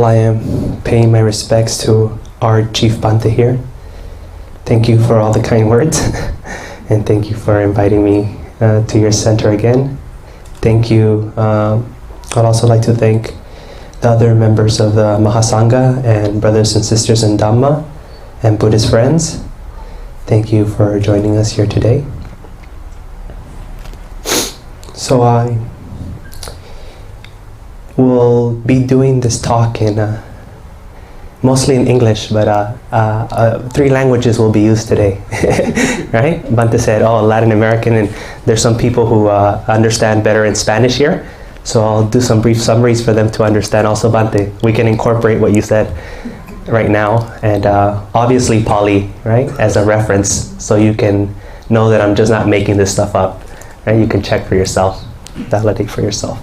Well, I am paying my respects to our Chief Bante here. Thank you for all the kind words, and thank you for inviting me to your center again. Thank you. I'd also like to thank the other members of the Mahasangha and brothers and sisters in Dhamma and Buddhist friends. Thank you for joining us here today. So I will be doing this talk in mostly in English, but 3 languages will be used today. Right? Bante said, oh, Latin American, and there's some people who understand better in Spanish here. So I'll do some brief summaries for them to understand also, Bante. We can incorporate what you said right now, and obviously Pali, right, as a reference, so you can know that I'm just not making this stuff up. Right? You can check for yourself, validate for yourself.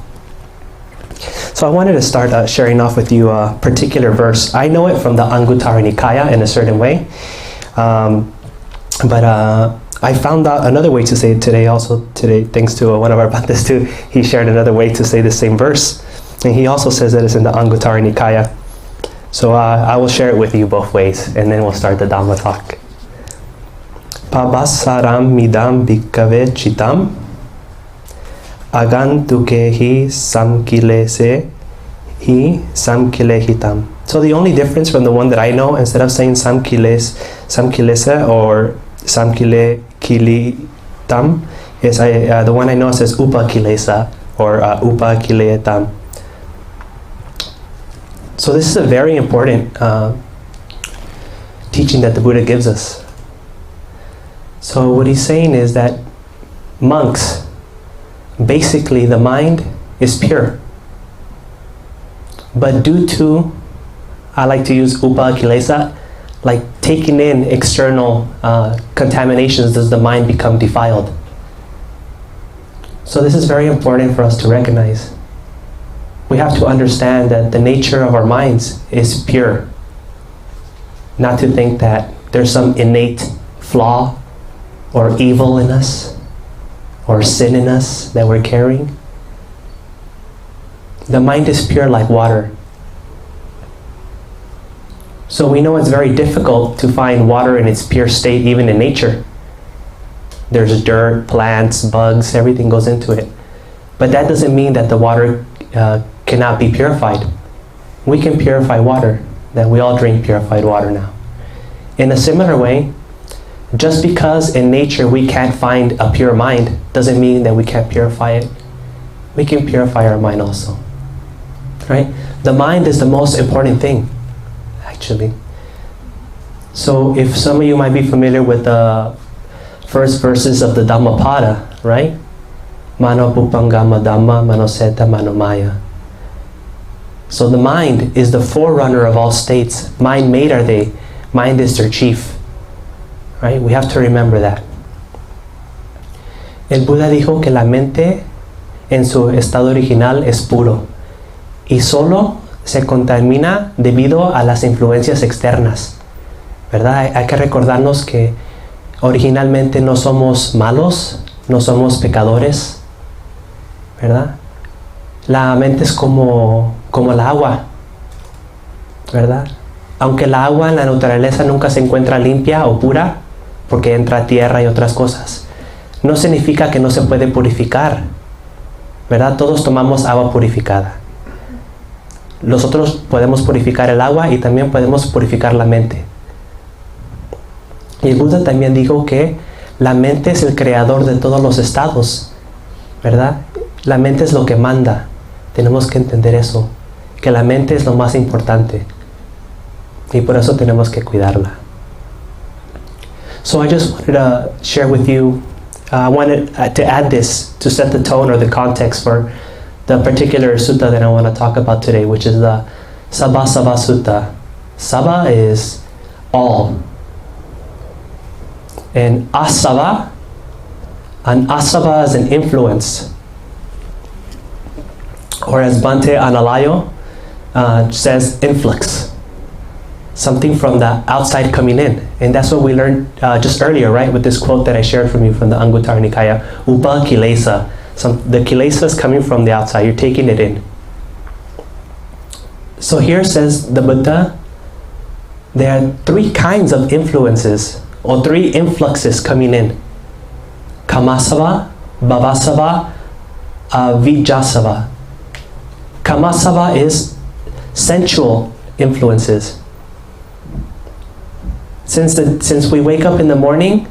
So I wanted to start sharing off with you a particular verse. I know it from the Anguttara Nikaya in a certain way, but I found out another way to say it today, thanks to one of our Bhantas too. He shared another way to say the same verse, and he also says that it's in the Anguttara Nikaya. So I will share it with you both ways, and then we'll start the Dhamma talk. Pabasaram midam bhikkave chitam agantukehi samkilese hi samkilehitam. So the only difference from the one that I know, instead of saying samkilesa or samkilekilitam, is the one I know says upakilesa or upakiletam. So this is a very important teaching that the Buddha gives us. So what he's saying is that monks, basically the mind is pure. But due to, I like to use upakilesa, like taking in external contaminations, does the mind become defiled. So this is very important for us to recognize. We have to understand that the nature of our minds is pure. Not to think that there's some innate flaw or evil in us or sin in us that we're carrying. The mind is pure like water. So we know it's very difficult to find water in its pure state, even in nature. There's dirt, plants, bugs, everything goes into it. But that doesn't mean that the water cannot be purified. We can purify water, that we all drink purified water now. In a similar way, just because in nature we can't find a pure mind, doesn't mean that we can't purify it. We can purify our mind also. Right? The mind is the most important thing, actually. So if some of you might be familiar with the first verses of the Dhammapada, right? Mano pupangama dhamma, manoseta manomaya. So the mind is the forerunner of all states. Mind made are they. Mind is their chief. Right? We have to remember that. El Buda dijo que la mente en su estado original es puro y solo se contamina debido a las influencias externas. ¿Verdad? Hay que recordarnos que originalmente no somos malos, no somos pecadores. ¿Verdad? La mente es como el agua, ¿verdad? Aunque el agua en la naturaleza nunca se encuentra limpia o pura, porque entra tierra y otras cosas, no significa que no se puede purificar, ¿verdad? Todos tomamos agua purificada. Nosotros podemos purificar el agua y también podemos purificar la mente. Y el Buda también dijo que la mente es el creador de todos los estados, ¿verdad? La mente es lo que manda. Tenemos que entender eso, que la mente es lo más importante y por eso tenemos que cuidarla. So I just wanted to share with you, I wanted to add this to set the tone or the context for the particular sutta that I want to talk about today, which is the Sabha Sabha Sutta. Sabha is all. And Asava is an influence. Or as Bhante Analayo says, influx. Something from the outside coming in. And that's what we learned just earlier, right? With this quote that I shared from you from the Anguttara Nikaya. Upa kilesa. The kilesa is coming from the outside. You're taking it in. So here says the Buddha, there are 3 kinds of influences, or 3 influxes coming in. Kamasava, Bhavasava, Vijasava. Kamasava is sensual influences. Since we wake up in the morning,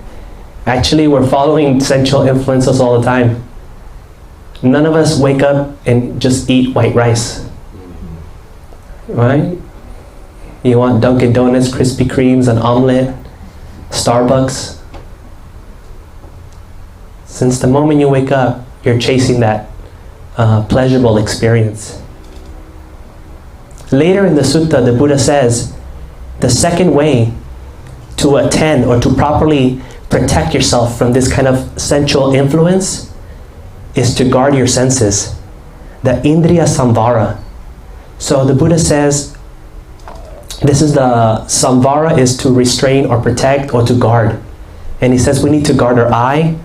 actually we're following sensual influences all the time. None of us wake up and just eat white rice. Right? You want Dunkin' Donuts, Krispy Kremes, an omelet, Starbucks. Since the moment you wake up, you're chasing that pleasurable experience. Later in the sutta, the Buddha says, the second way to attend or to properly protect yourself from this kind of sensual influence is to guard your senses, the Indriya Samvara. So the Buddha says, this is the Samvara is to restrain or protect or to guard. And he says we need to guard our eye,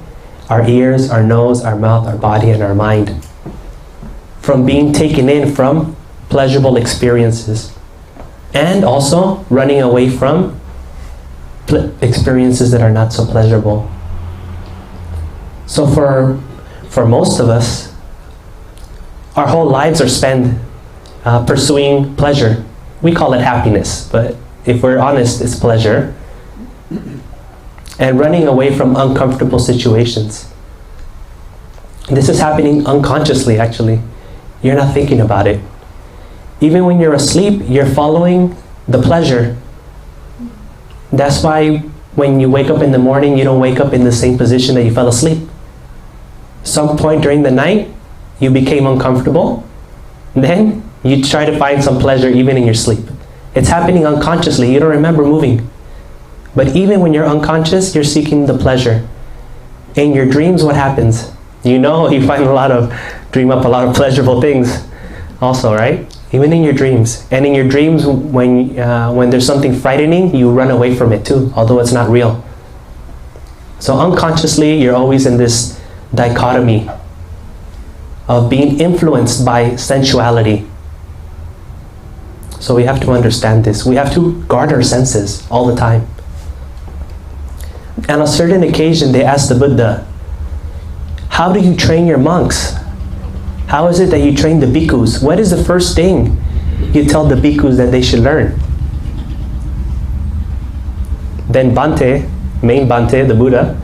our ears, our nose, our mouth, our body, and our mind from being taken in from pleasurable experiences, and also running away from experiences that are not so pleasurable. So for most of us, our whole lives are spent pursuing pleasure. We call it happiness, but if we're honest, it's pleasure. And running away from uncomfortable situations. This is happening unconsciously, actually. You're not thinking about it. Even when you're asleep, you're following the pleasure. That's why when you wake up in the morning, you don't wake up in the same position that you fell asleep. Some point during the night, you became uncomfortable. Then you try to find some pleasure even in your sleep. It's happening unconsciously. You don't remember moving. But even when you're unconscious, you're seeking the pleasure. In your dreams, what happens? You dream up a lot of pleasurable things also, right? Even in your dreams. And in your dreams, when there's something frightening, you run away from it too, although it's not real. So unconsciously, you're always in this dichotomy of being influenced by sensuality. So we have to understand this. We have to guard our senses all the time. On a certain occasion, they asked the Buddha, how do you train your monks? How is it that you train the bhikkhus? What is the first thing you tell the bhikkhus that they should learn? Then Bhante, main Bhante, the Buddha,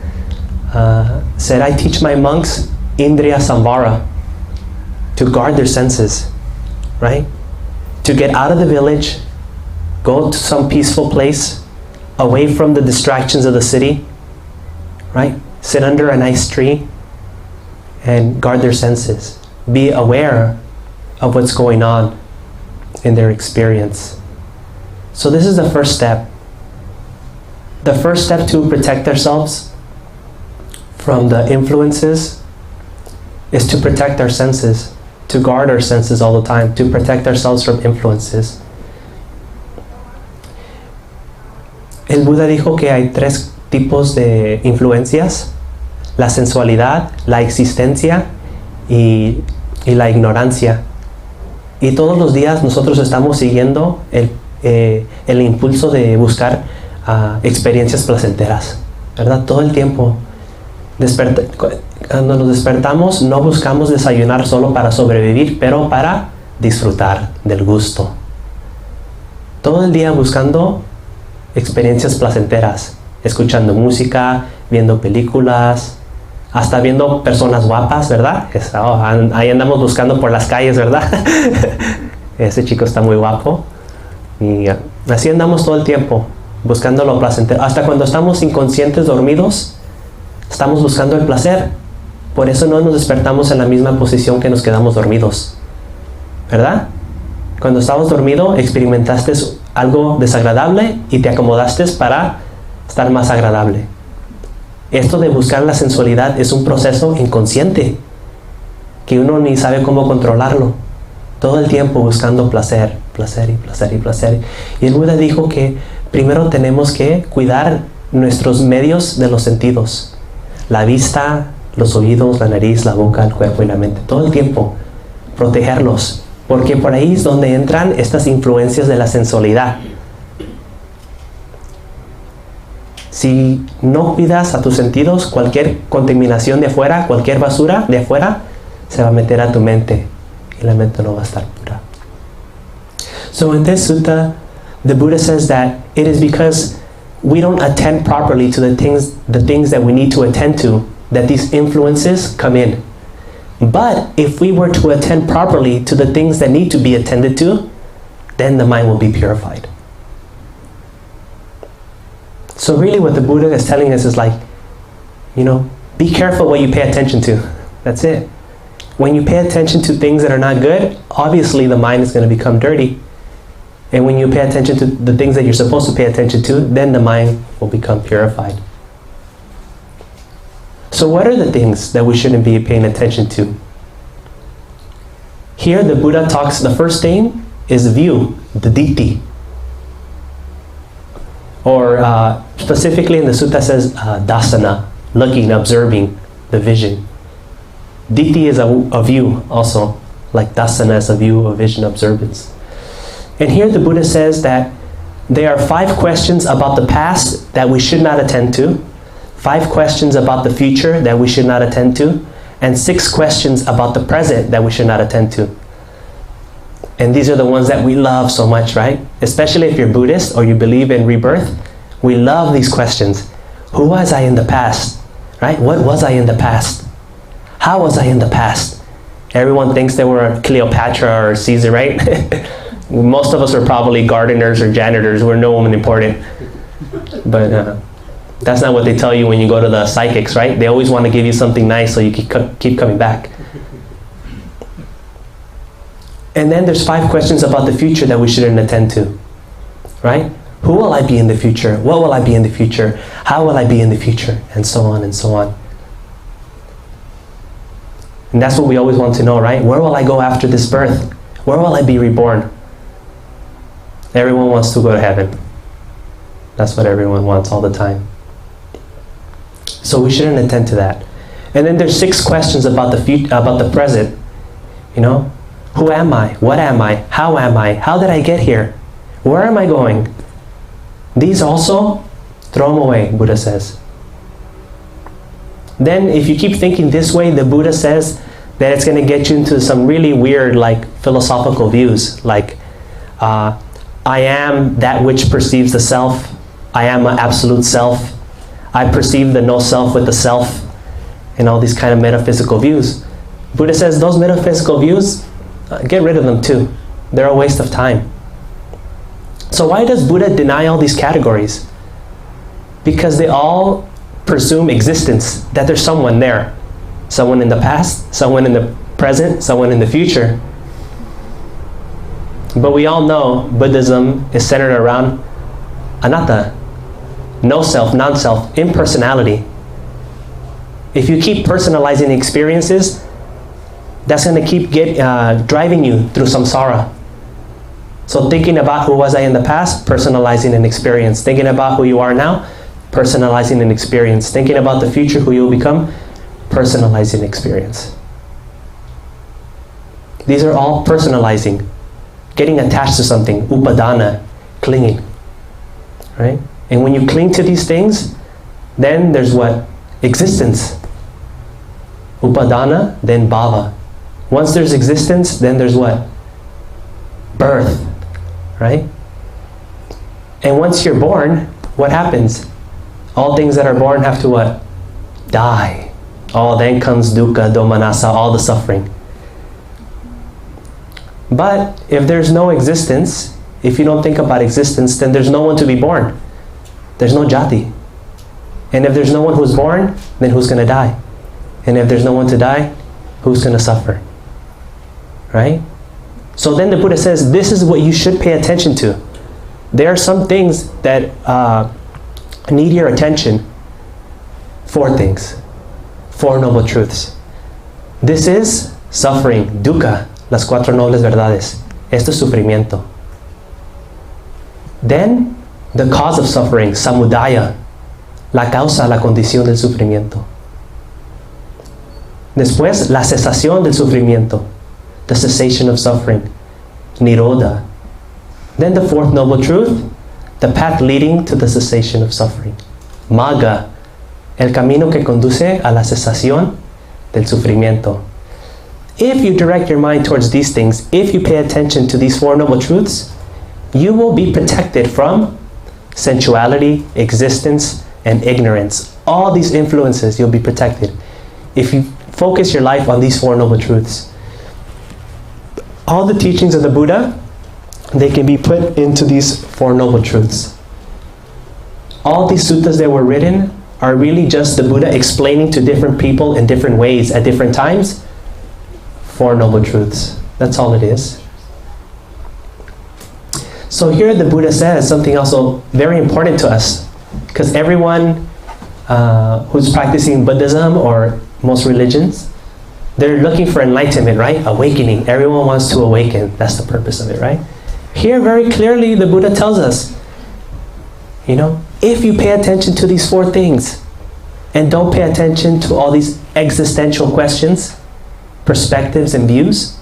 said, I teach my monks Indriya Samvara, to guard their senses, right? To get out of the village, go to some peaceful place, away from the distractions of the city, right? Sit under a nice tree and guard their senses. Be aware of what's going on in their experience. So this is the first step. The first step to protect ourselves from the influences is to protect our senses, to guard our senses all the time, to protect ourselves from influences. El Buda dijo que hay 3 tipos de influencias: la sensualidad, la existencia y la ignorancia. Y todos los días nosotros estamos siguiendo el impulso de buscar experiencias placenteras, ¿verdad? Todo el tiempo. Cuando nos despertamos, no buscamos desayunar solo para sobrevivir, pero para disfrutar del gusto. Todo el día buscando experiencias placenteras, escuchando música, viendo películas, hasta viendo personas guapas, ¿verdad? Ahí andamos buscando por las calles, ¿verdad? Ese chico está muy guapo. Y así andamos todo el tiempo, buscando lo placentero. Hasta cuando estamos inconscientes, dormidos, estamos buscando el placer. Por eso no nos despertamos en la misma posición que nos quedamos dormidos, ¿verdad? Cuando estabas dormido, experimentaste algo desagradable y te acomodaste para estar más agradable. Esto de buscar la sensualidad es un proceso inconsciente que uno ni sabe cómo controlarlo. Todo el tiempo buscando placer, placer y placer y placer. Y el Buda dijo que primero tenemos que cuidar nuestros medios de los sentidos. La vista, los oídos, la nariz, la boca, el cuerpo y la mente. Todo el tiempo protegerlos, porque por ahí es donde entran estas influencias de la sensualidad. Si no cuidas a tus sentidos, cualquier contaminación de afuera, cualquier basura de afuera, se va a meter a tu mente y la mente no va a estar pura. So in this sutta, the Buddha says that it is because we don't attend properly to the things that we need to attend to, that these influences come in. But if we were to attend properly to the things that need to be attended to, then the mind will be purified. So really what the Buddha is telling us is like, be careful what you pay attention to. That's it. When you pay attention to things that are not good, obviously the mind is going to become dirty. And when you pay attention to the things that you're supposed to pay attention to, then the mind will become purified. So what are the things that we shouldn't be paying attention to? Here the Buddha talks, the first thing is view, the ditti. Or specifically in the sutta says dasana, looking, observing, the vision. Ditti is a view also, like dasana is a view, a vision, observance. And here the Buddha says that there are 5 questions about the past that we should not attend to, 5 questions about the future that we should not attend to, and 6 questions about the present that we should not attend to. And these are the ones that we love so much, right? Especially if you're Buddhist or you believe in rebirth, we love these questions. Who was I in the past? Right? What was I in the past? How was I in the past? Everyone thinks they were Cleopatra or Caesar, right? Most of us are probably gardeners or janitors. We're no one important. But that's not what they tell you when you go to the psychics, right? They always want to give you something nice so you keep coming back. And then there's 5 questions about the future that we shouldn't attend to, right? Who will I be in the future? What will I be in the future? How will I be in the future? And so on and so on. And that's what we always want to know, right? Where will I go after this birth? Where will I be reborn? Everyone wants to go to heaven. That's what everyone wants all the time. So we shouldn't attend to that. And then there's 6 questions about the present. Who am I? What am I? How am I? How did I get here? Where am I going? These also, throw them away, Buddha says. Then if you keep thinking this way, the Buddha says that it's going to get you into some really weird philosophical views, like I am that which perceives the self. I am an absolute self. I perceive the no self with the self, and all these kind of metaphysical views. Buddha says those metaphysical views, get rid of them too. They're a waste of time. So why does Buddha deny all these categories? Because they all presume existence, that there's someone there. Someone in the past, someone in the present, someone in the future. But we all know Buddhism is centered around anatta, no self, non-self, impersonality. If you keep personalizing experiences, that's going to keep driving you through samsara. So thinking about who was I in the past, personalizing an experience. Thinking about who you are now, personalizing an experience. Thinking about the future, who you will become, personalizing experience. These are all personalizing. Getting attached to something, upadana, clinging. Right? And when you cling to these things, then there's what? Existence. Upadana, then bhava. Once there's existence, then there's what? Birth. Right? And once you're born, what happens? All things that are born have to what? Die. Oh, then comes dukkha, domanassa, all the suffering. But if there's no existence, if you don't think about existence, then there's no one to be born. There's no jati. And if there's no one who's born, then who's going to die? And if there's no one to die, who's going to suffer? Right? So then the Buddha says, this is what you should pay attention to. There are some things that need your attention. 4 things. 4 noble truths. This is suffering, dukkha, las 4 nobles verdades. Esto es sufrimiento. Then, the cause of suffering, samudaya, la causa, la condición del sufrimiento. Después, la cesación del sufrimiento, the cessation of suffering. Nirodha. Then the fourth noble truth, the path leading to the cessation of suffering. Magga, el camino que conduce a la cesación del sufrimiento. If you direct your mind towards these things, if you pay attention to these four noble truths, you will be protected from sensuality, existence, and ignorance. All these influences, you'll be protected if you focus your life on these four noble truths. All the teachings of the Buddha, they can be put into these four noble truths. All these suttas that were written are really just the Buddha explaining to different people in different ways at different times four noble truths. That's all it is. So here the Buddha says something also very important to us, because everyone who's practicing Buddhism or most religions, they're looking for enlightenment, right? Awakening. Everyone wants to awaken. That's the purpose of it, right? Here very clearly the Buddha tells us, if you pay attention to these four things and don't pay attention to all these existential questions, perspectives and views,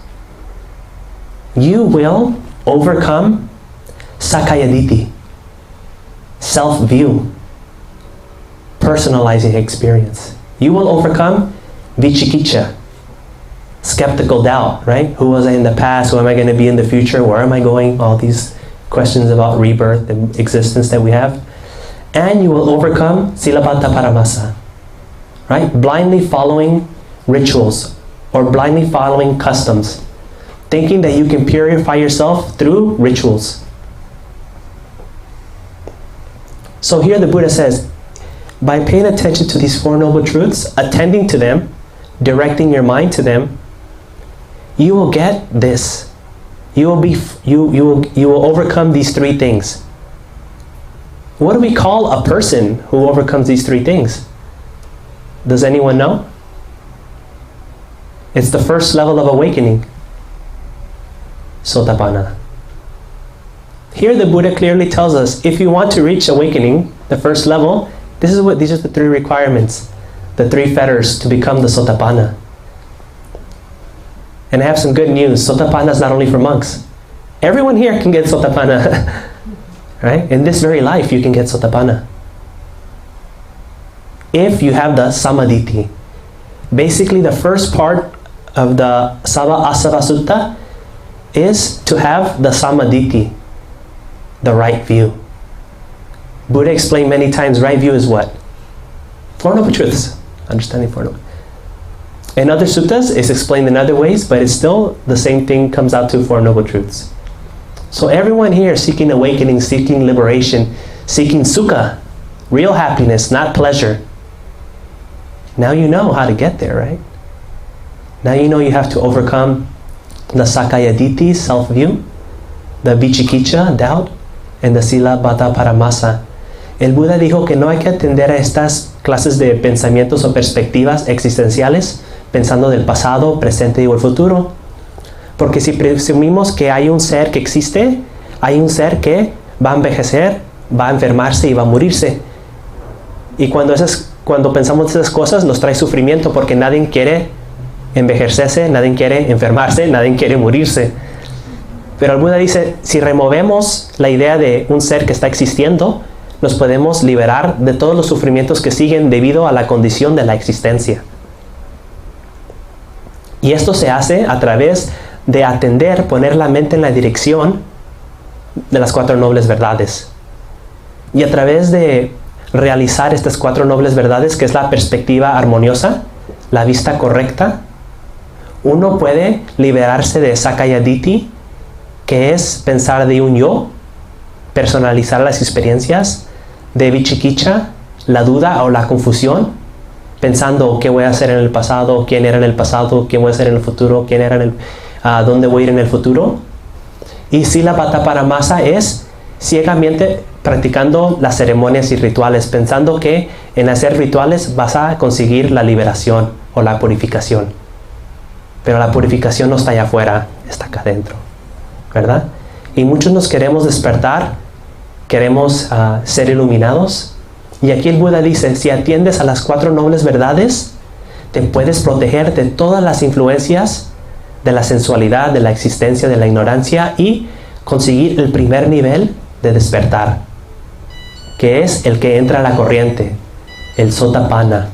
you will overcome Sakayaditi, self-view, personalizing experience. You will overcome Vichikicha, skeptical doubt, right? Who was I in the past? Who am I going to be in the future? Where am I going? All these questions about rebirth and existence that we have. And you will overcome Silabhata Paramasa, right? Blindly following rituals or blindly following customs, thinking that you can purify yourself through rituals. So here the Buddha says, by paying attention to these four noble truths, attending to them, directing your mind to them, you will get this. You will overcome these three things. What do we call a person who overcomes these three things? Does anyone know? It's the first level of awakening. Sotapanna. Here the Buddha clearly tells us, if you want to reach awakening, the first level, these are the three requirements, the three fetters to become the Sotapanna. And I have some good news. Sotapanna is not only for monks. Everyone here can get Sotapanna. Right? In this very life, you can get Sotapanna. If you have the Samaditi. Basically, the first part of the Sava Asava Sutta is to have the Samaditi, the right view. Buddha explained many times, right view is what? Four Noble Truths. Understanding Four Noble. In other suttas, it's explained in other ways, but it's still the same thing comes out to Four Noble Truths. So everyone here seeking awakening, seeking liberation, seeking sukha, real happiness, not pleasure. Now you know how to get there, right? Now you know you have to overcome the Sakayaditi, self-view, the Vichikicha, doubt, and the Silabhata Paramasa. El Buda dijo que no hay que atender a estas clases de pensamientos o perspectivas existenciales, pensando del pasado, presente y el futuro. Porque si presumimos que hay un ser que existe, hay un ser que va a envejecer, va a enfermarse y va a morirse. Y cuando pensamos esas cosas nos trae sufrimiento, porque nadie quiere envejecerse, nadie quiere enfermarse, nadie quiere morirse. Pero el Buda dice, si removemos la idea de un ser que está existiendo, nos podemos liberar de todos los sufrimientos que siguen debido a la condición de la existencia. Y esto se hace a través de atender, poner la mente en la dirección de las cuatro nobles verdades. Y a través de realizar estas cuatro nobles verdades, que es la perspectiva armoniosa, la vista correcta, uno puede liberarse de Sakayaditi, que es pensar de un yo, personalizar las experiencias, de Vichikicha, la duda o la confusión, pensando qué voy a hacer en el pasado, quién era en el pasado, quién voy a ser en el futuro, quién era dónde voy a ir en el futuro. Y Silabhata Paramasa es ciegamente practicando las ceremonias y rituales, pensando que en hacer rituales vas a conseguir la liberación o la purificación. Pero la purificación no está allá afuera, está acá adentro, ¿verdad? Y muchos nos queremos despertar, queremos ser iluminados. Y aquí el Buda dice, si atiendes a las cuatro nobles verdades, te puedes proteger de todas las influencias de la sensualidad, de la existencia, de la ignorancia y conseguir el primer nivel de despertar, que es el que entra a la corriente, el Sotapanna.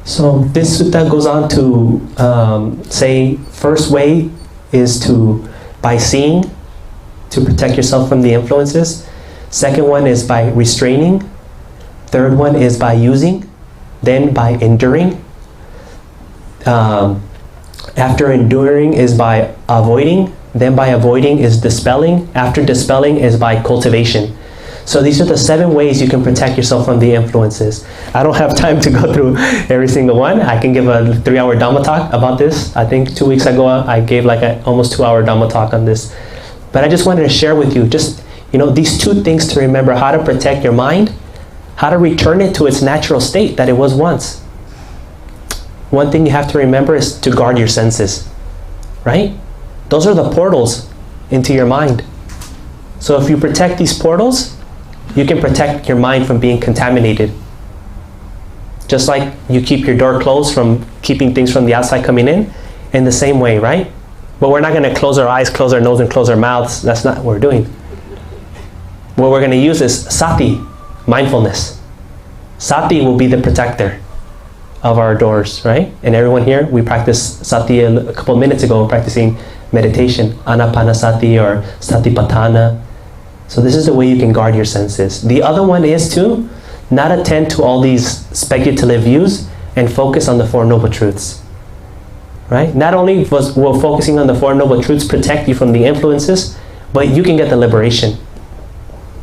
So this sutta goes on to say, first way is by seeing, to protect yourself from the influences. Second one is by restraining. Third one is by using. Then by enduring. After enduring is by avoiding. Then by avoiding is dispelling. After dispelling is by cultivation. So these are the 7 ways you can protect yourself from the influences. I don't have time to go through every single one. I can give a 3-hour Dhamma talk about this. I think 2 weeks ago I gave like an almost 2-hour Dhamma talk on this. But I just wanted to share with you just, these 2 things to remember: how to protect your mind, how to return it to its natural state that it was once. One thing you have to remember is to guard your senses, right? Those are the portals into your mind. So if you protect these portals, you can protect your mind from being contaminated. Just like you keep your door closed from keeping things from the outside coming in the same way, right? But we're not going to close our eyes, close our nose, and close our mouths. That's not what we're doing. What we're going to use is sati, mindfulness. Sati will be the protector of our doors, right? And everyone here, we practiced sati a couple of minutes ago, practicing meditation, anapanasati or satipatthana. So this is the way you can guard your senses. The other one is to not attend to all these speculative views and focus on the 4 Noble Truths. Right? Not only will focusing on the 4 Noble Truths protect you from the influences, but you can get the liberation.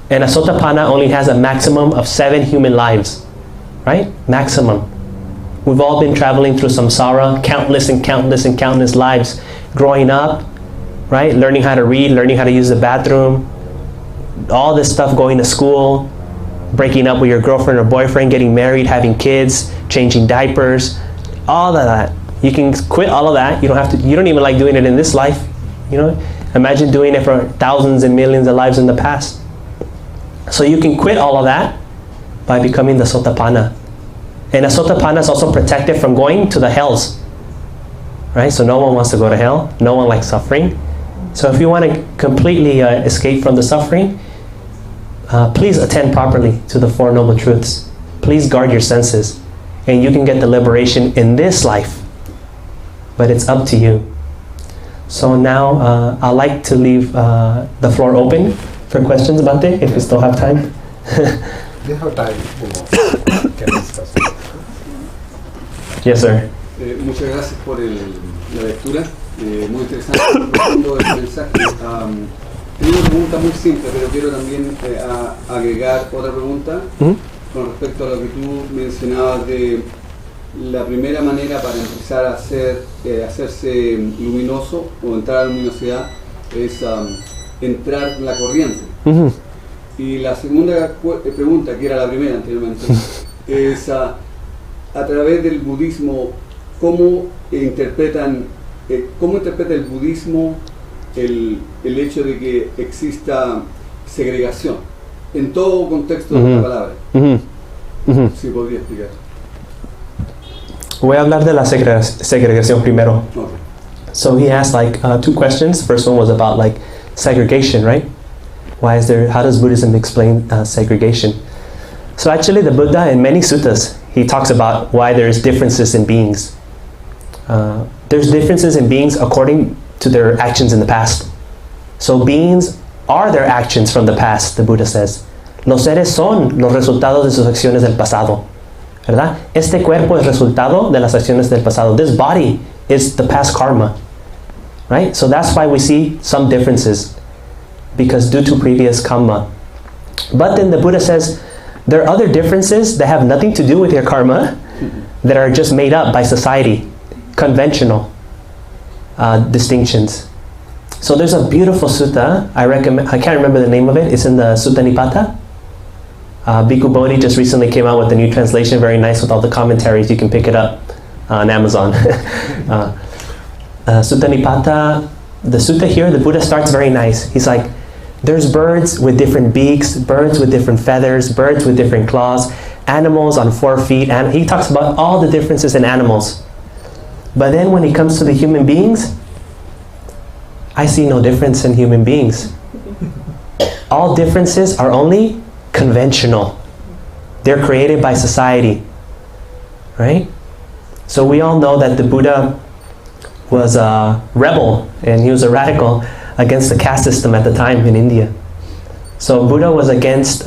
And a Sotapanna only has a maximum of 7 human lives. Right? Maximum. We've all been traveling through samsara, countless and countless and countless lives, growing up, right? Learning how to read, learning how to use the bathroom, all this stuff, going to school, breaking up with your girlfriend or boyfriend, getting married, having kids, changing diapers, all of that. You can quit all of that. You don't even like doing it in this life. Imagine doing it for thousands and millions of lives in the past. So you can quit all of that by becoming the Sotapanna. And a Sotapanna is also protected from going to the hells. Right? So no one wants to go to hell. No one likes suffering. So if you want to completely escape from the suffering, please attend properly to the 4 Noble Truths. Please guard your senses. And you can get the liberation in this life. But it's up to you. So now I'd like to leave the floor open for questions about it, if we still have time. We have time. Yes, sir. Muchas gracias por la lectura, muy interesante, profundo el mensaje. Tengo una pregunta muy simple, pero quiero también agregar otra pregunta con respecto a lo que tú mencionabas de la primera manera para empezar a hacerse luminoso o entrar a la luminosidad es entrar en la corriente. Y la segunda pregunta, que era la primera anteriormente, es a través del budismo, ¿cómo interpreta el budismo el hecho de que exista segregación en todo contexto de la palabra? Si podría explicar. Voy a hablar de la segregación primero. Okay. So he asked 2 questions. First one was about segregation, right? How does Buddhism explain segregation? So actually the Buddha in many suttas, he talks about why there's differences in beings. There's differences in beings according to their actions in the past. So beings are their actions from the past, the Buddha says. Los seres son los resultados de sus acciones del pasado. ¿Verdad? Este cuerpo es resultado de las acciones del pasado. This body is the past karma. Right? So that's why we see some differences, because due to previous karma. But then the Buddha says there are other differences that have nothing to do with your karma, that are just made up by society, conventional distinctions. So there's a beautiful sutta, I can't remember the name of it, it's in the Sutta Nipata. Bhikkhu Bodhi just recently came out with a new translation, very nice with all the commentaries. You can pick it up on Amazon. Sutta Nipata, the sutta here, the Buddha starts very nice. He's like, there's birds with different beaks, birds with different feathers, birds with different claws, animals on 4 feet, and he talks about all the differences in animals. But then when it comes to the human beings, I see no difference in human beings. All differences are only conventional. They're created by society, right? So we all know that the Buddha was a rebel and he was a radical against the caste system at the time in India. So Buddha was against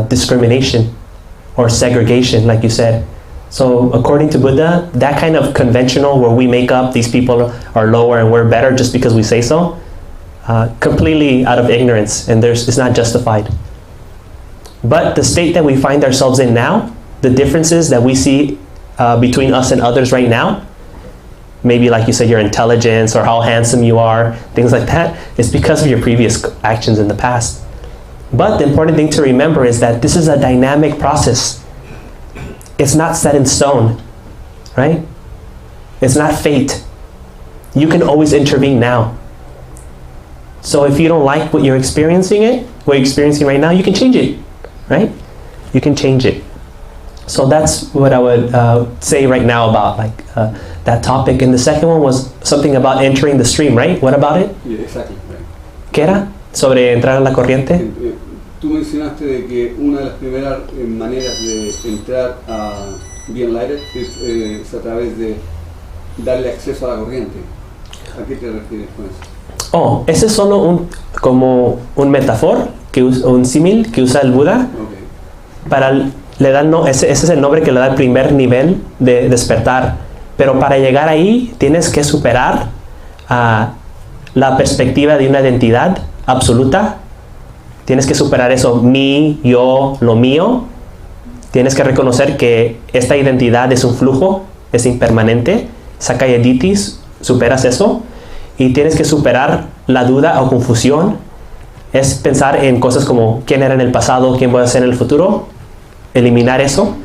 discrimination or segregation, like you said. So according to Buddha, that kind of conventional where we make up these people are lower and we're better just because we say so, completely out of ignorance, and it's not justified. But the state that we find ourselves in now, the differences that we see between us and others right now, maybe like you said, your intelligence or how handsome you are, things like that, is because of your previous actions in the past. But the important thing to remember is that this is a dynamic process. It's not set in stone, right? It's not fate. You can always intervene now. So if you don't like what you're experiencing right now, you can change it, right? You can change it. So that's what I would say right now about that topic. And the second one was something about entering the stream, right? What about it? Yeah, exactly. Right. ¿Qué era? Sobre entrar a la corriente. Tú mencionaste de que una de las primeras maneras de entrar a Be Enlightened es a través de darle acceso a la corriente. ¿A qué te refieres con eso? Oh, ese es solo como un metáfora, un símil que usa el Buda. Okay. Ese es el nombre que le da el primer nivel de despertar. Pero para llegar ahí tienes que superar la perspectiva de una identidad absoluta. Tienes que superar eso, mí, yo, lo mío. Tienes que reconocer que esta identidad es un flujo, es impermanente. Sakayaditis, superas eso. Y tienes que superar la duda o confusión. Es pensar en cosas como quién era en el pasado, quién voy a ser en el futuro. Eliminar eso.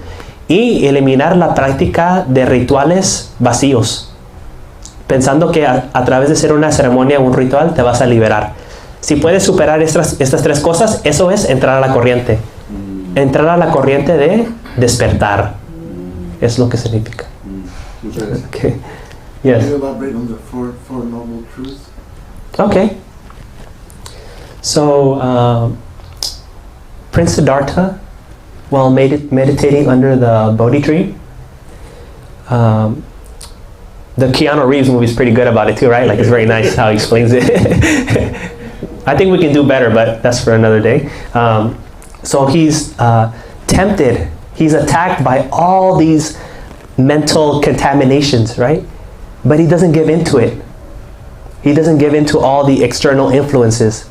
Y eliminar la práctica de rituales vacíos. Pensando que a través de hacer una ceremonia o un ritual te vas a liberar. Si puedes superar estas tres cosas, eso es entrar a la corriente. Entrar a la corriente de despertar. Es lo que significa. Okay. Yes. Can you elaborate on the four noble truths? Okay. So, Prince Siddhartha, while meditating under the Bodhi tree, the Keanu Reeves movie is pretty good about it too, right? Like, it's very nice how he explains it. I think we can do better, but that's for another day. So he's tempted. He's attacked by all these mental contaminations, right? But he doesn't give into it. He doesn't give into all the external influences.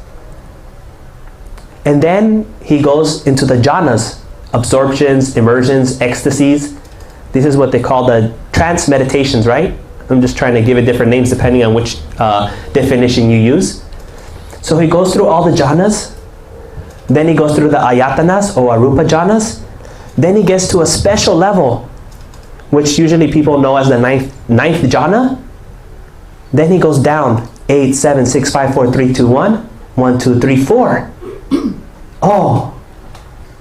And then he goes into the jhanas, absorptions, immersions, ecstasies. This is what they call the trance meditations, right? I'm just trying to give it different names depending on which definition you use. So he goes through all the jhanas. Then he goes through the ayatanas or arupa jhanas. Then he gets to a special level, which usually people know as the ninth jhana. Then he goes down 8, 7, 6, 5, 4, 3, 2, 1. 1, 2, 3, 4. Oh,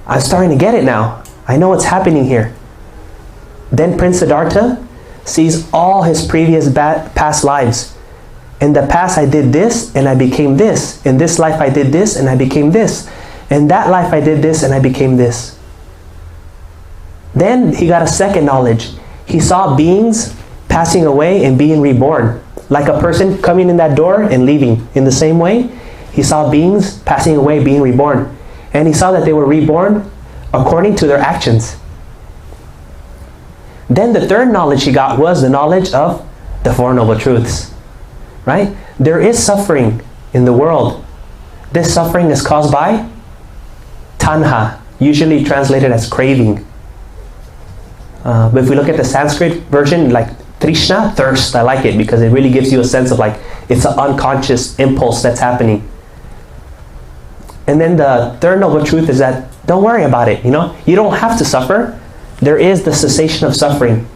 I'm starting to get it now. I know what's happening here. Then Prince Siddhartha sees all his previous past lives. In the past I did this and I became this. In this life I did this and I became this. In that life I did this and I became this. Then he got a second knowledge. He saw beings passing away and being reborn. Like a person coming in that door and leaving. In the same way, he saw beings passing away, being reborn. And he saw that they were reborn according to their actions. Then the third knowledge he got was the knowledge of the Four Noble Truths. Right? There is suffering in the world. This suffering is caused by tanha, usually translated as craving. But if we look at the Sanskrit version, like trishna, thirst, I like it because it really gives you a sense of like it's an unconscious impulse that's happening. And then the third noble truth is that don't worry about it. You know, you don't have to suffer. There is the cessation of suffering.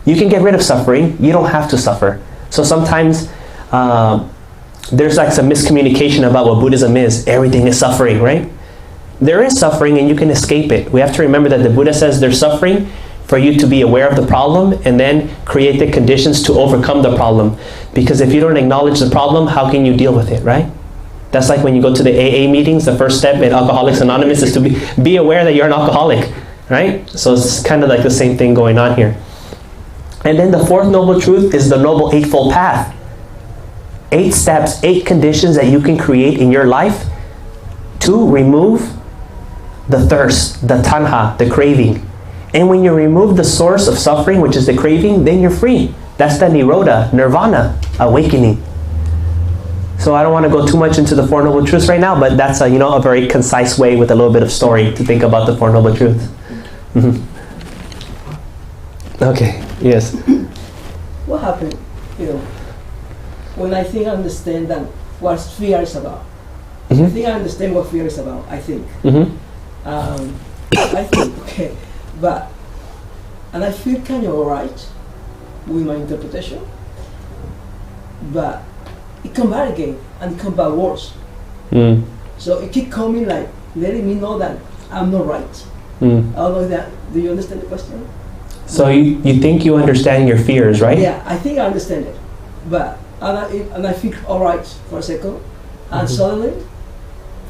You can get rid of suffering. You don't have to suffer. So sometimes there's like some miscommunication about what Buddhism is. Everything is suffering, right? There is suffering and you can escape it. We have to remember that the Buddha says there's suffering for you to be aware of the problem and then create the conditions to overcome the problem. Because if you don't acknowledge the problem, how can you deal with it, right? That's like when you go to the AA meetings, the first step in Alcoholics Anonymous is to be aware that you're an alcoholic, right? So it's kind of like the same thing going on here. And then the fourth noble truth is the noble eightfold path. 8 steps, 8 conditions that you can create in your life to remove the thirst, the tanha, the craving. And when you remove the source of suffering, which is the craving, then you're free. That's the nirodha, nirvana, awakening. So I don't want to go too much into the Four Noble Truths right now, but that's a very concise way with a little bit of story to think about the Four Noble Truths. Mm-hmm. Okay, yes. What happened, when I think I understand that what fear is about? Mm-hmm. I think I understand what fear is about, I think. Mm-hmm. I think, okay. And I feel kind of alright with my interpretation, but it come back again and it come back worse. Mm. So it keep coming, like letting me know that I'm not right. Mm. I don't know that. Do you understand the question? So you think you understand your fears, right? Yeah, I think I understand it, but and I feel alright for a second, and suddenly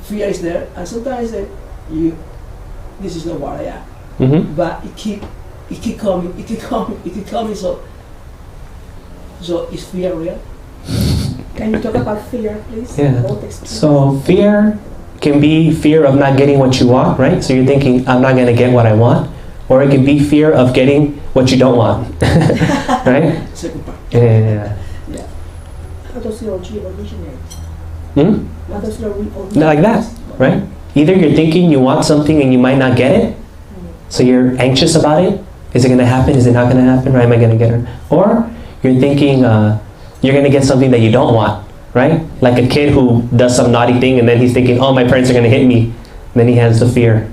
fear is there, and sometimes this is not what I am. Mm-hmm. But it keep coming. So is fear real? Can you talk about fear, please? Yeah. So fear can be fear of not getting what you want, right? So you're thinking, I'm not going to get what I want. Or it can be fear of getting what you don't want, right? Second part. Yeah. How does your dream originate? Hmm? How does your dream originate? Like that, right? Either you're thinking you want something and you might not get it, so you're anxious about it. Is it going to happen? Is it not going to happen? Or am I going to get it? Or you're thinking you're going to get something that you don't want, right? Like a kid who does some naughty thing and then he's thinking, oh, my parents are going to hit me. And then he has the fear.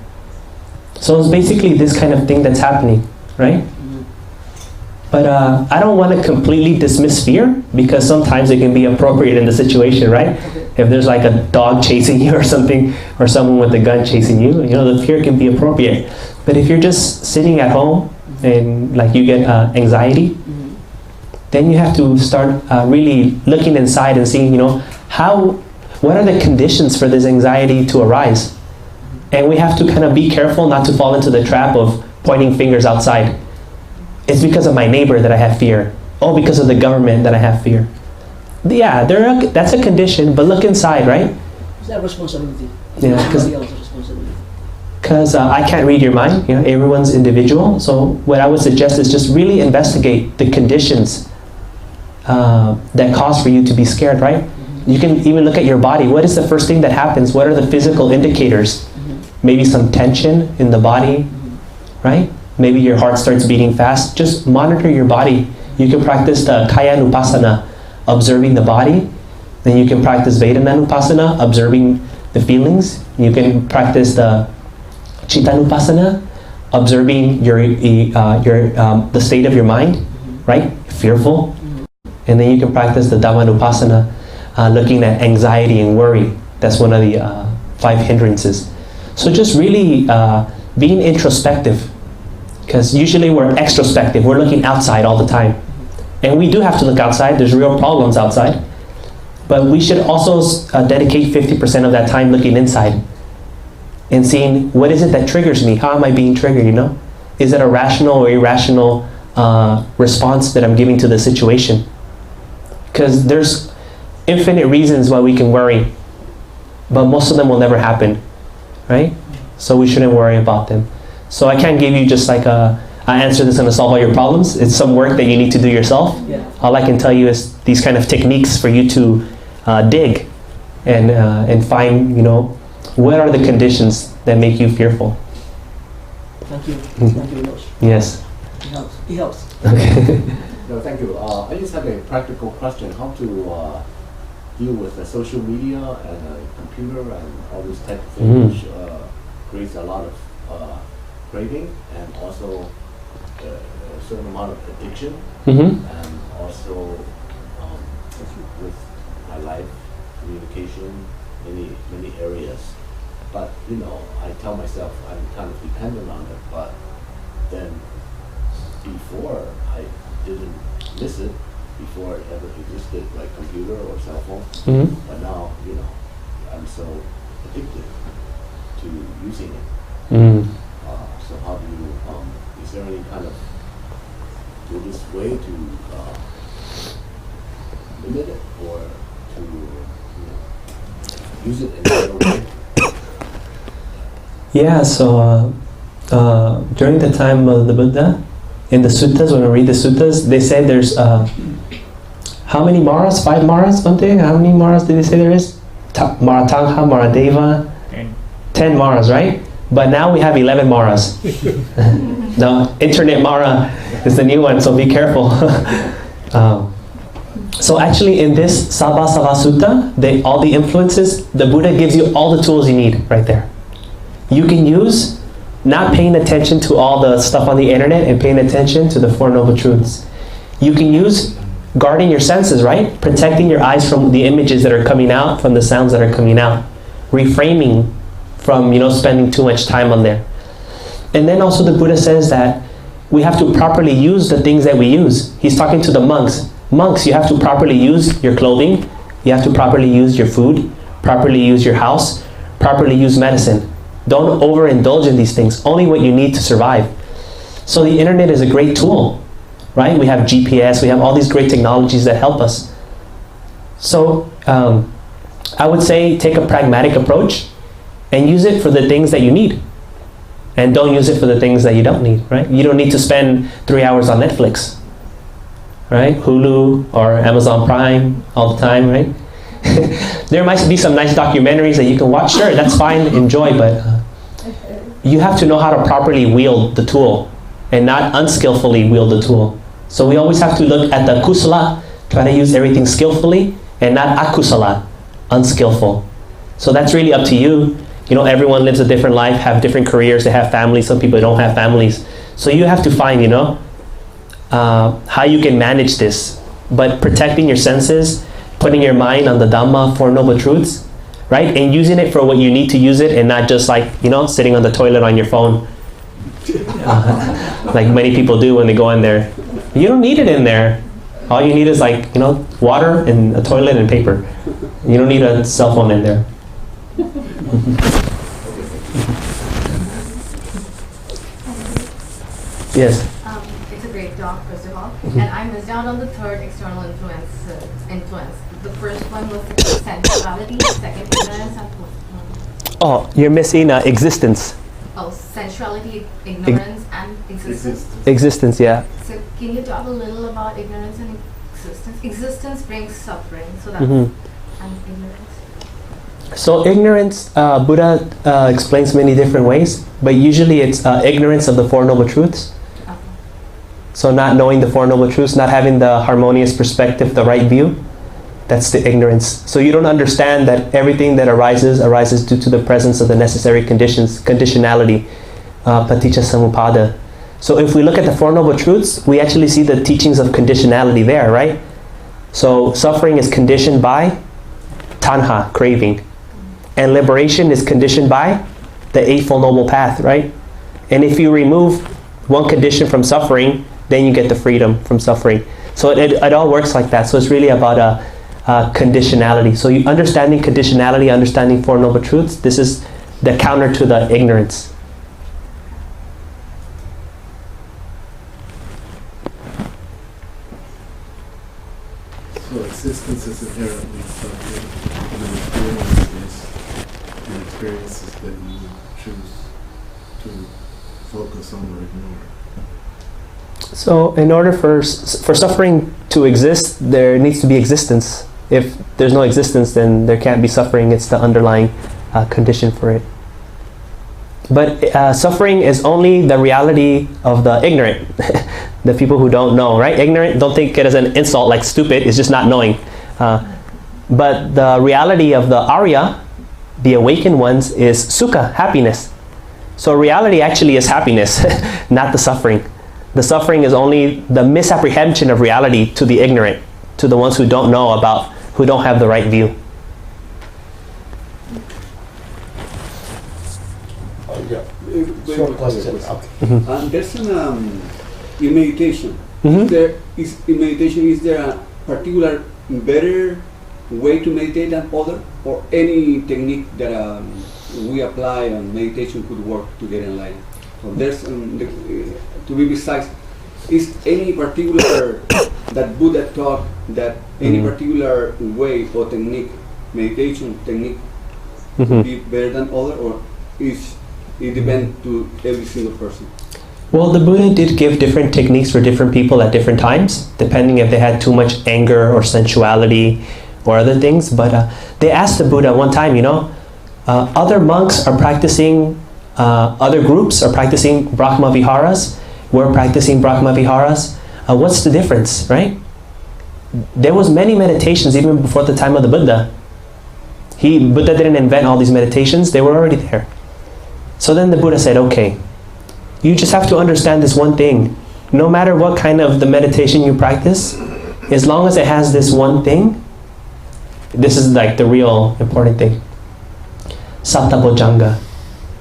So it's basically this kind of thing that's happening, right? But I don't want to completely dismiss fear, because sometimes it can be appropriate in the situation, right? If there's like a dog chasing you or something, or someone with a gun chasing you, the fear can be appropriate. But if you're just sitting at home and like you get anxiety, then you have to start really looking inside and seeing, what are the conditions for this anxiety to arise? And we have to kind of be careful not to fall into the trap of pointing fingers outside. It's because of my neighbor that I have fear. Oh, because of the government that I have fear. Yeah, that's a condition, but look inside, right? It's that responsibility. It's Yeah, not somebody else's responsibility. Because I can't read your mind. Everyone's individual. So what I would suggest is just really investigate the conditions that cause for you to be scared, right? You can even look at your body. What is the first thing that happens? What are the physical indicators? Maybe some tension in the body, right? Maybe your heart starts beating fast. Just monitor your body. You can practice the Kaya Nupassana, observing the body. Then you can practice Vedana Nupassana, observing the feelings. You can practice the Chitta Nupassana, observing the state of your mind, right? Fearful. And then you can practice the Dhamma Nupassana, looking at anxiety and worry. That's one of the 5 hindrances. So just really being introspective, because usually we're extrospective. We're looking outside all the time. And we do have to look outside. There's real problems outside. But we should also dedicate 50% of that time looking inside and seeing, what is it that triggers me? How am I being triggered, Is it a rational or irrational response that I'm giving to the situation? Because there's infinite reasons why we can worry, but most of them will never happen, right? So we shouldn't worry about them. So I can't give you just like an answer that's going to solve all your problems. It's some work that you need to do yourself. Yeah. All I can tell you is these kind of techniques for you to dig and find, what are the conditions that make you fearful. Thank you. Thank you very much. Yes. It helps. Okay. No, thank you. I just have a practical question. How to deal with the social media and computer and all these type of things, which creates a lot of craving and also a certain amount of addiction, and also with my life, communication, many areas. But I tell myself I'm kind of dependent on it, but then before I didn't miss it, before it ever existed, like computer or cell phone. Mhm. But now, I'm so addicted to using it. Mm. So how do you, is there any kind of Buddhist way to limit it or to use it in a better way? Yeah, so during the time of the Buddha, in the suttas, when we read the suttas, they say there's how many maras? 5 maras, Bhante? How many maras did they say there is? Maratangha, Maradeva? 10 maras, right? But now we have 11 maras. The internet mara is the new one, so be careful. So actually in this Sabbasava Sutta, all the influences, the Buddha gives you all the tools you need right there. You can use not paying attention to all the stuff on the internet and paying attention to the Four Noble Truths. You can use guarding your senses, right? Protecting your eyes from the images that are coming out, from the sounds that are coming out. Reframing from, spending too much time on there. And then also the Buddha says that we have to properly use the things that we use. He's talking to the monks. Monks, you have to properly use your clothing. You have to properly use your food, properly use your house, properly use medicine. Don't overindulge in these things. Only what you need to survive. So the internet is a great tool, right? We have GPS, we have all these great technologies that help us. So I would say take a pragmatic approach and use it for the things that you need. And don't use it for the things that you don't need, right? You don't need to spend 3 hours on Netflix, right? Hulu or Amazon Prime all the time, right? There might be some nice documentaries that you can watch. Sure, that's fine, enjoy, but you have to know how to properly wield the tool and not unskillfully wield the tool. So we always have to look at the kusala, try to use everything skillfully, and not akusala, unskillful. So that's really up to you. Everyone lives a different life, have different careers, they have families, some people don't have families. So you have to find, how you can manage this. But protecting your senses, putting your mind on the Dhamma, Four Noble Truths, right? And using it for what you need to use it and not just sitting on the toilet on your phone. Like many people do when they go in there. You don't need it in there. All you need is water and a toilet and paper. You don't need a cell phone in there. Yes. It's a great talk, first of all. And I missed out on the third external influence. The first one was sensuality, the second ignorance, and Oh, you're missing existence. Oh, sensuality, ignorance, and existence. Existence, yeah. So can you talk a little about ignorance and existence? Existence brings suffering, so that's Mhm. and ignorance. So ignorance, Buddha explains many different ways, but usually it's ignorance of the Four Noble Truths. Okay. So not knowing the Four Noble Truths, not having the harmonious perspective, the right view, that's the ignorance. So you don't understand that everything that arises due to the presence of the necessary conditions, conditionality, paticca samuppada. So if we look at the Four Noble Truths, we actually see the teachings of conditionality there, right? So suffering is conditioned by tanha, craving. And liberation is conditioned by the Eightfold Noble Path, right? And if you remove one condition from suffering, then you get the freedom from suffering. So it all works like that. So it's really about conditionality. So you understanding conditionality, understanding Four Noble Truths, this is the counter to the ignorance. So existence is inherently something, and experience is the experiences that you choose to focus on or ignore. So in order for suffering to exist, there needs to be existence. If there's no existence, then there can't be suffering. It's the underlying condition for it. But suffering is only the reality of the ignorant, the people who don't know, right? Ignorant, don't think it as an insult like stupid, it's just not knowing. But the reality of the Arya, the awakened ones, is sukha, happiness. So reality actually is happiness, not the suffering. The suffering is only the misapprehension of reality to the ignorant, to the ones who don't know about, who don't have the right view. Yeah. Short question. Okay. There's in meditation, is there a particular better way to meditate than other, or any technique that we apply and meditation could work to get enlightened? So there's to be precise, is any particular that Buddha taught that any particular way or technique, meditation technique, could be better than other, or is it depends to every single person? Well, the Buddha did give different techniques for different people at different times, depending if they had too much anger or sensuality or other things. But they asked the Buddha one time, other monks are practicing, other groups are practicing Brahma Viharas. We're practicing Brahma Viharas. What's the difference, right? There was many meditations even before the time of the Buddha. Buddha didn't invent all these meditations. They were already there. So then the Buddha said, okay, you just have to understand this one thing. No matter what kind of the meditation you practice, as long as it has this one thing, this is like the real important thing. Sattva-bojjhanga,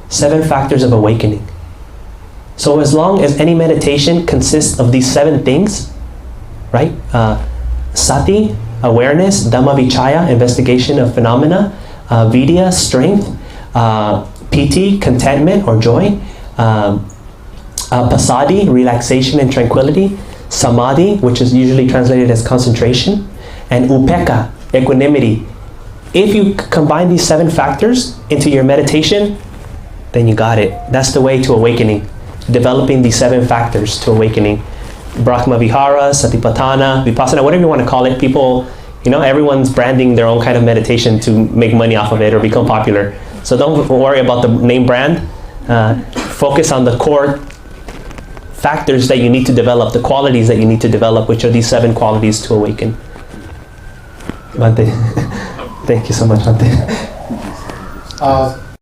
7 factors of awakening. So as long as any meditation consists of these 7 things, right? Sati, awareness; Dhamma vichaya, investigation of phenomena; vidya, strength; piti, contentment or joy; pasadi, relaxation and tranquility; samadhi, which is usually translated as concentration; and upekkha, equanimity. If you combine these 7 factors into your meditation, then you got it. That's the way to awakening. Developing these 7 factors to awakening. Brahma Vihara, Satipatthana, Vipassana, whatever you want to call it. People, everyone's branding their own kind of meditation to make money off of it or become popular. So don't worry about the name brand. Focus on the core factors that you need to develop, the qualities that you need to develop, which are these 7 qualities to awaken. Bhante. Thank you so much, Bhante.